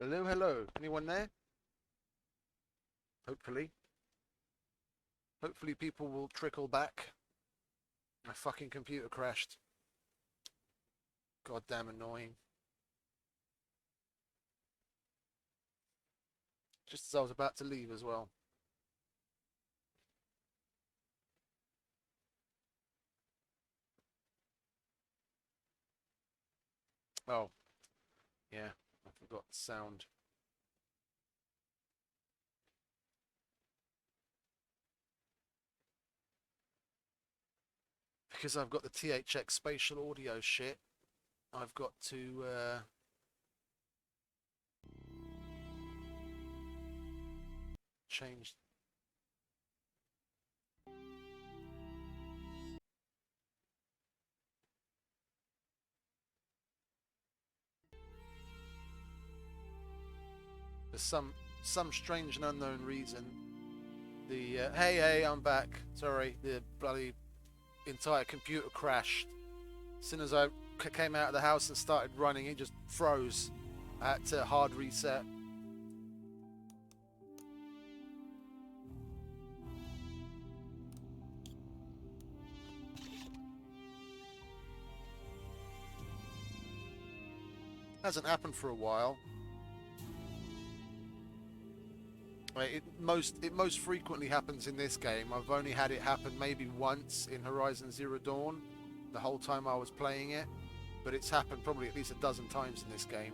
Hello, hello. Anyone there? Hopefully. Hopefully people will trickle back. My fucking computer crashed. Goddamn annoying. Just as I was about to leave as well. Oh, yeah. I forgot the sound. Because I've got the THX spatial audio shit, I've got to change. For some strange and unknown reason, the hey, I'm back. Sorry, the bloody entire computer crashed. As soon as I came out of the house and started running, it just froze. I had to hard reset. Hasn't happened for a while. It most frequently happens in this game. I've only had it happen maybe once in Horizon Zero Dawn, the whole time I was playing it, but it's happened probably at least a dozen times in this game.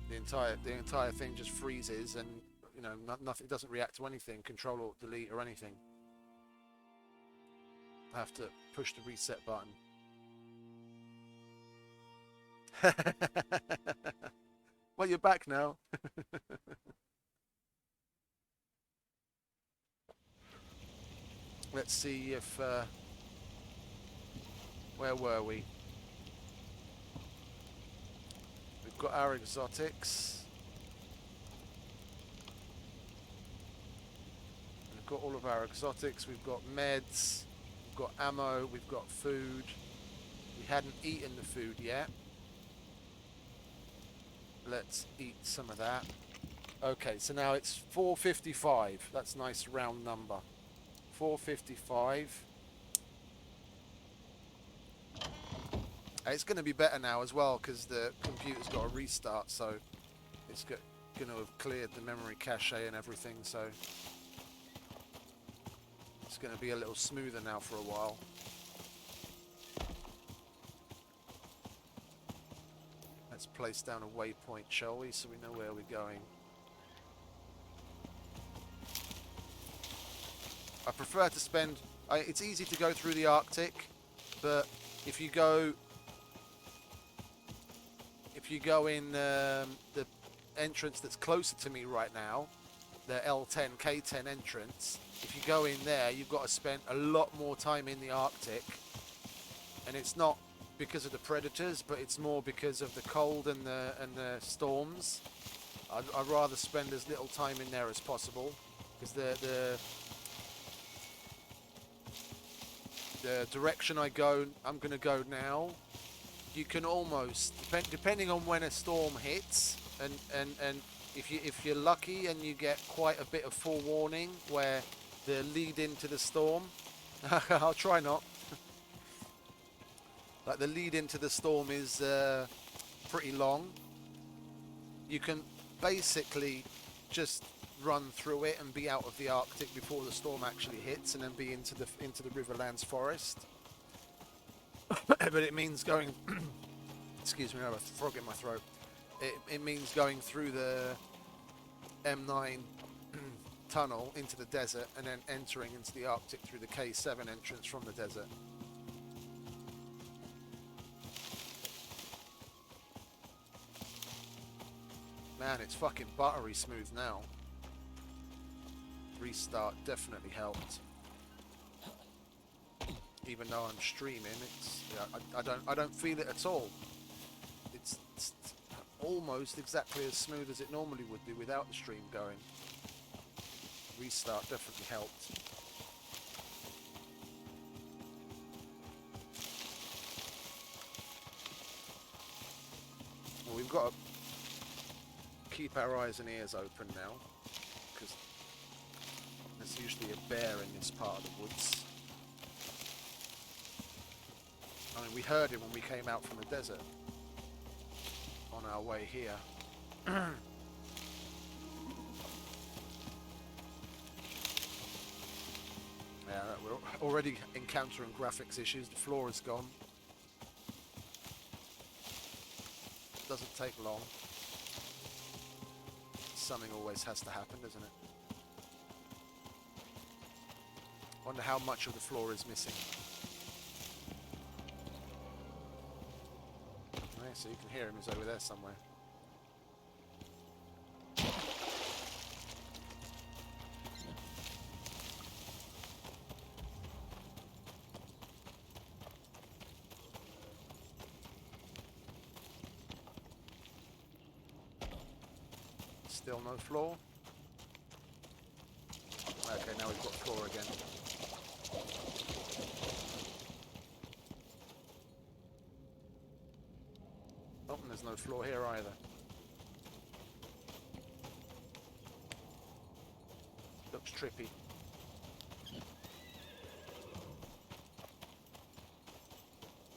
The entire thing just freezes, and nothing. It doesn't react to anything. Control or delete or anything. I have to push the reset button. Well, you're back now. Let's see if where were we? We've got our exotics. We've got all of our exotics. We've got meds. We've got ammo. We've got food. We hadn't eaten the food yet. Let's eat some of that. Okay, so now it's 4:55. That's a nice round number. 4:55. It's going to be better now as well because the computer's got a restart, so it's going to have cleared the memory cache and everything, so it's going to be a little smoother now for a while. Let's place down a waypoint, shall we, so we know where we're going. I prefer to spend... it's easy to go through the Arctic, but if you go in the entrance that's closer to me right now, the L10, K10 entrance, if you go in there, you've got to spend a lot more time in the Arctic, and it's not because of the predators, but it's more because of the cold and the storms. I'd rather spend as little time in there as possible, because the direction I'm going to go now, you can almost, depending on when a storm hits, and if you're lucky and you get quite a bit of forewarning where the lead into the storm, I'll try not. Like the lead into the storm is pretty long. You can basically just run through it and be out of the Arctic before the storm actually hits, and then be into the Riverlands forest. But it means going excuse me, I have a frog in my throat. It means going through the M9 tunnel into the desert and then entering into the Arctic through the K7 entrance from the desert. Man, it's fucking buttery smooth now. Restart definitely helped. Even though I'm streaming, it's I don't feel it at all. It's almost exactly as smooth as it normally would be without the stream going. Restart definitely helped. Well, we've got keep our eyes and ears open now, because there's usually a bear in this part of the woods. I mean, we heard him when we came out from the desert on our way here. Yeah, we're already encountering graphics issues. The floor is gone. Doesn't take long. Something always has to happen, doesn't it? Wonder how much of the floor is missing. Okay, so you can hear him. He's over there somewhere. Still no floor. Okay, now we've got floor again. Oh, and there's no floor here either. Looks trippy.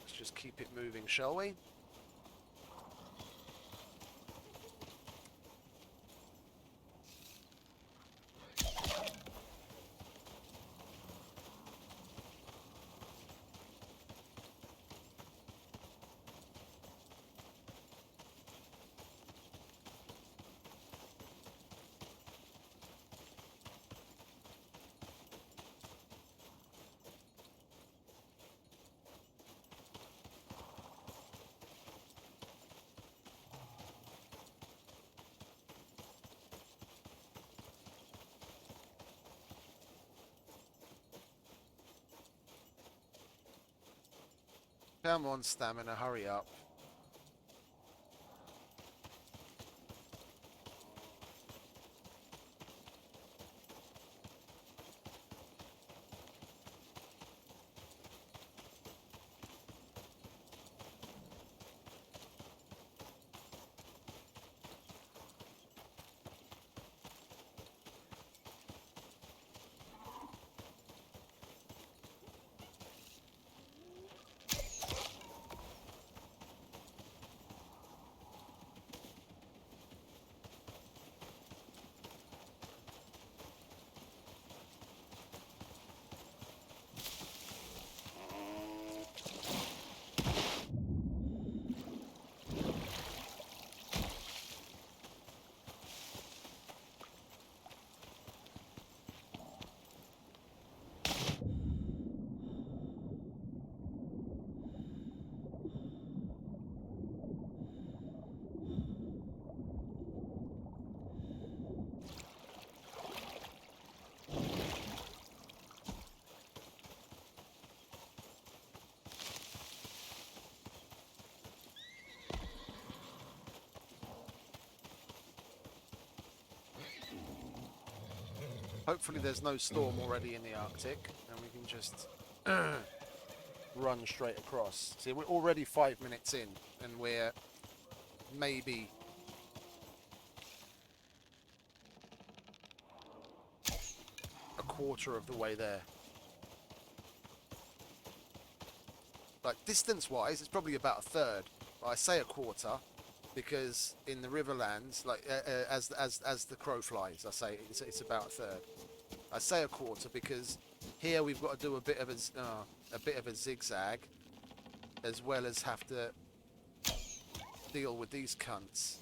Let's just keep it moving, shall we? Come on, stamina, hurry up. Hopefully there's no storm already in the Arctic, and we can just run straight across. See, we're already 5 minutes in, and we're maybe a quarter of the way there. Like, distance-wise, it's probably about a third. But I say a quarter because in the Riverlands, like as the crow flies, I say it's about a third. I say a quarter because here we've got to do a bit of a zigzag, as well as have to deal with these cunts.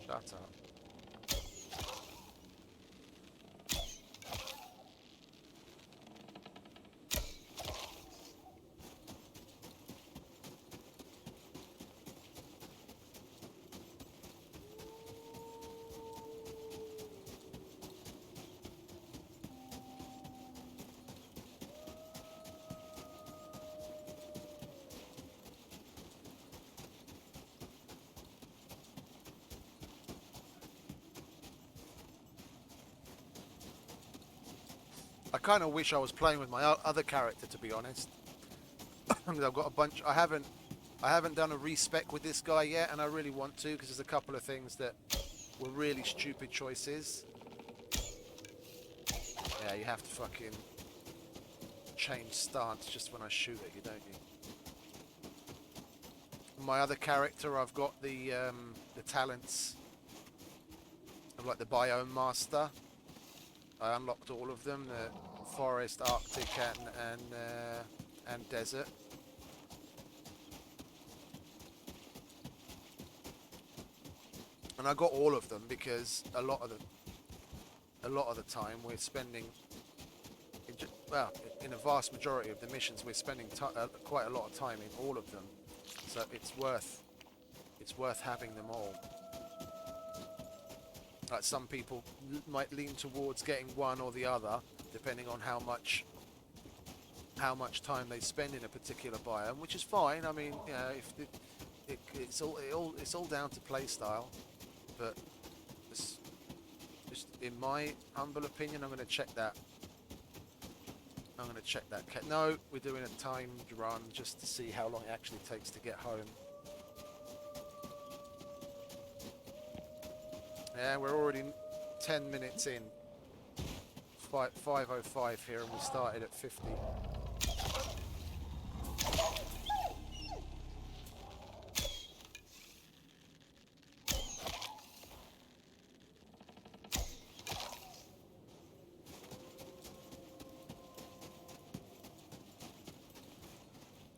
Shut up. I kind of wish I was playing with my other character, to be honest. I've got a bunch. I haven't done a respec with this guy yet, and I really want to, because there's a couple of things that were really stupid choices. Yeah, you have to fucking change stance just when I shoot at you, don't you? My other character, I've got the talents of like the biome master. I unlocked all of them: the forest, Arctic, and desert. And I got all of them because a lot of the time we're spending, in a vast majority of the missions, we're spending quite a lot of time in all of them. So it's worth having them all. Like some people might lean towards getting one or the other, depending on how much time they spend in a particular biome, which is fine. I mean, you know, it's all down to play style. But just in my humble opinion, I'm going to check that. No, we're doing a timed run just to see how long it actually takes to get home. Yeah, we're already 10 minutes in. 5:05 here, and we started at 50.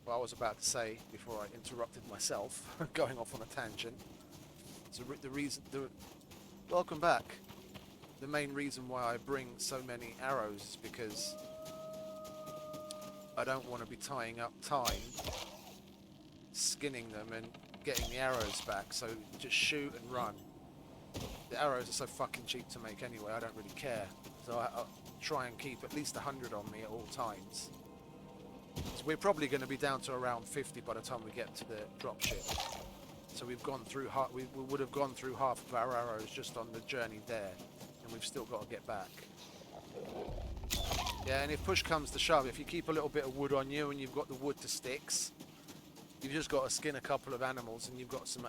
What I was about to say before I interrupted myself, going off on a tangent. So welcome back. The main reason why I bring so many arrows is because I don't want to be tying up time, skinning them and getting the arrows back. So just shoot and run. The arrows are so fucking cheap to make anyway, I don't really care. So I try and keep at least 100 on me at all times. So we're probably going to be down to around 50 by the time we get to the dropship. So we've gone through we would have gone through half of our arrows just on the journey there, and we've still got to get back. Yeah, and if push comes to shove, if you keep a little bit of wood on you and you've got the wood to sticks, you've just got to skin a couple of animals and you've got some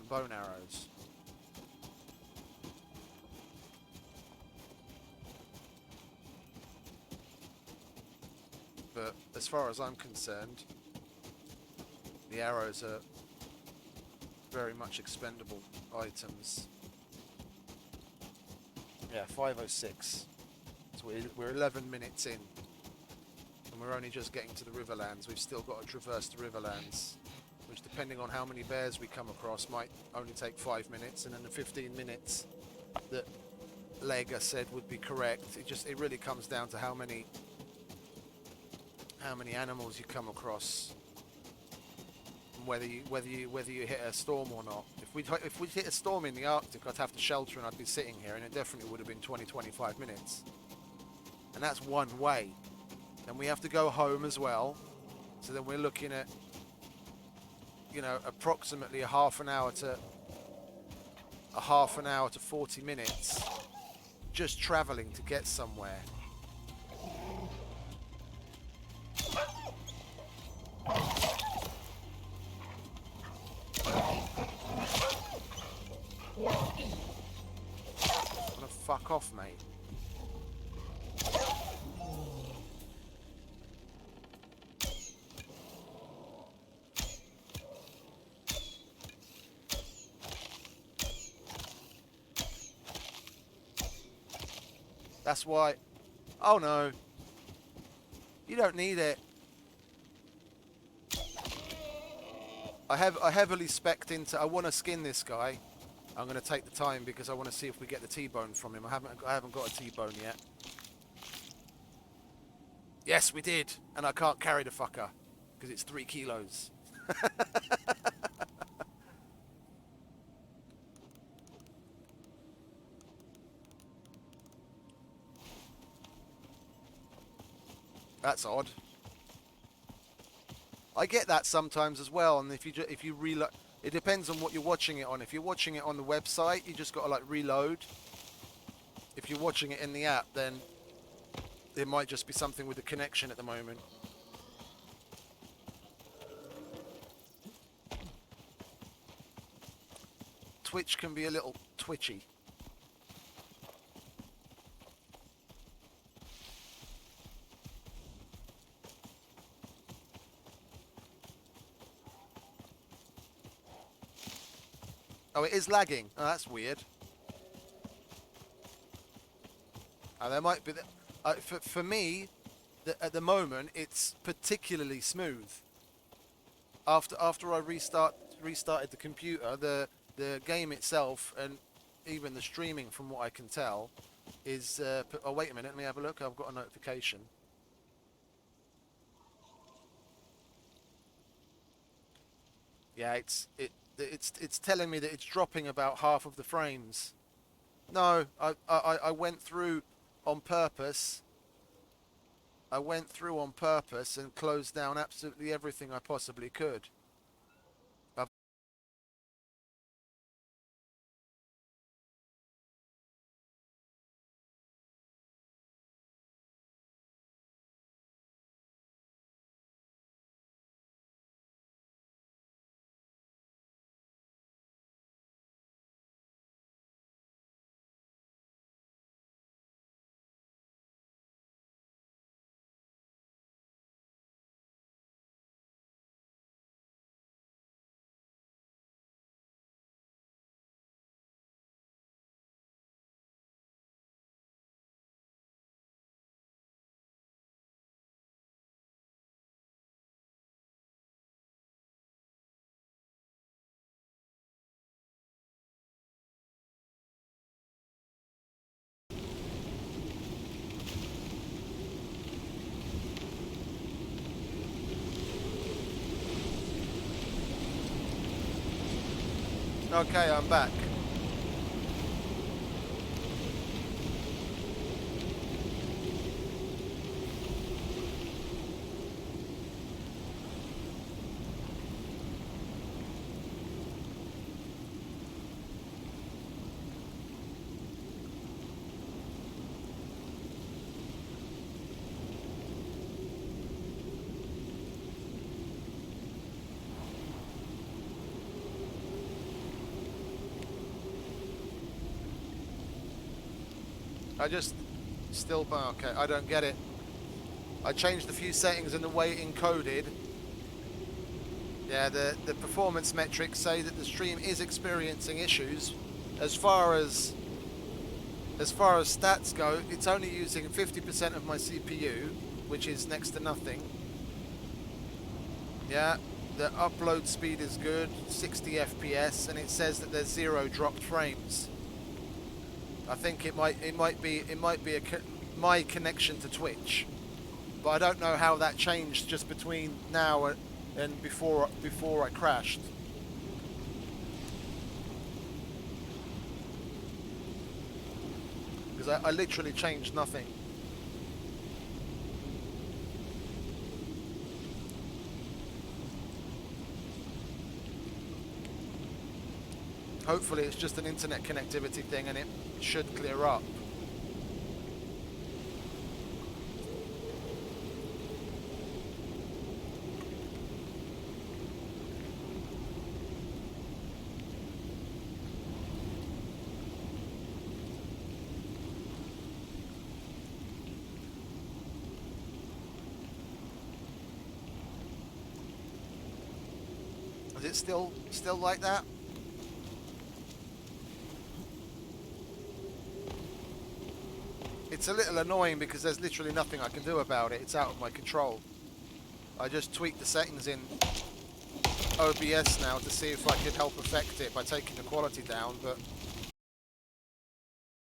bone arrows. But as far as I'm concerned, the arrows are very much expendable items. Yeah, 5:06. So we're 11 minutes in, and we're only just getting to the Riverlands. We've still got to traverse the Riverlands, which, depending on how many bears we come across, might only take 5 minutes, and then the 15 minutes that Lega said would be correct. It really comes down to how many animals you come across, and whether you hit a storm or not. If we hit a storm in the Arctic, I'd have to shelter and I'd be sitting here, and it definitely would have been 20-25 minutes. And that's one way. And we have to go home as well. So then we're looking at, you know, approximately a half an hour to 40 minutes just traveling to get somewhere. Fuck off, mate. That's why... Oh no. You don't need it. I heavily spec'd into... I want to skin this guy. I'm going to take the time because I want to see if we get the T-bone from him. I haven't got a T-bone yet. Yes, we did. And I can't carry the fucker because it's 3 kilos. That's odd. I get that sometimes as well, and if you reload, it depends on what you're watching it on. If you're watching it on the website, you just got to like reload. If you're watching it in the app, then It might just be something with the connection at the moment. Twitch can be a little twitchy. Oh, it is lagging. Oh, that's weird. There might be... for me, at the moment, it's particularly smooth. After I restarted the computer, the game itself, and even the streaming, from what I can tell, is... oh, wait a minute. Let me have a look. I've got a notification. Yeah, it's telling me that it's dropping about half of the frames. No, I went through on purpose. I went through on purpose and closed down absolutely everything I possibly could. Okay, I'm back. I just still... okay, I don't get it. I changed a few settings in the way it encoded. Yeah, the performance metrics say that the stream is experiencing issues. As far as stats go, it's only using 50% of my CPU, which is next to nothing. Yeah, the upload speed is good, 60 FPS, and it says that there's 0 dropped frames. I think it might be my connection to Twitch, but I don't know how that changed just between now and before I crashed. Because I literally changed nothing. Hopefully it's just an internet connectivity thing and it should clear up. Is it still like that? It's a little annoying because there's literally nothing I can do about it. It's out of my control. I just tweaked the settings in OBS now to see if I could help affect it by taking the quality down, but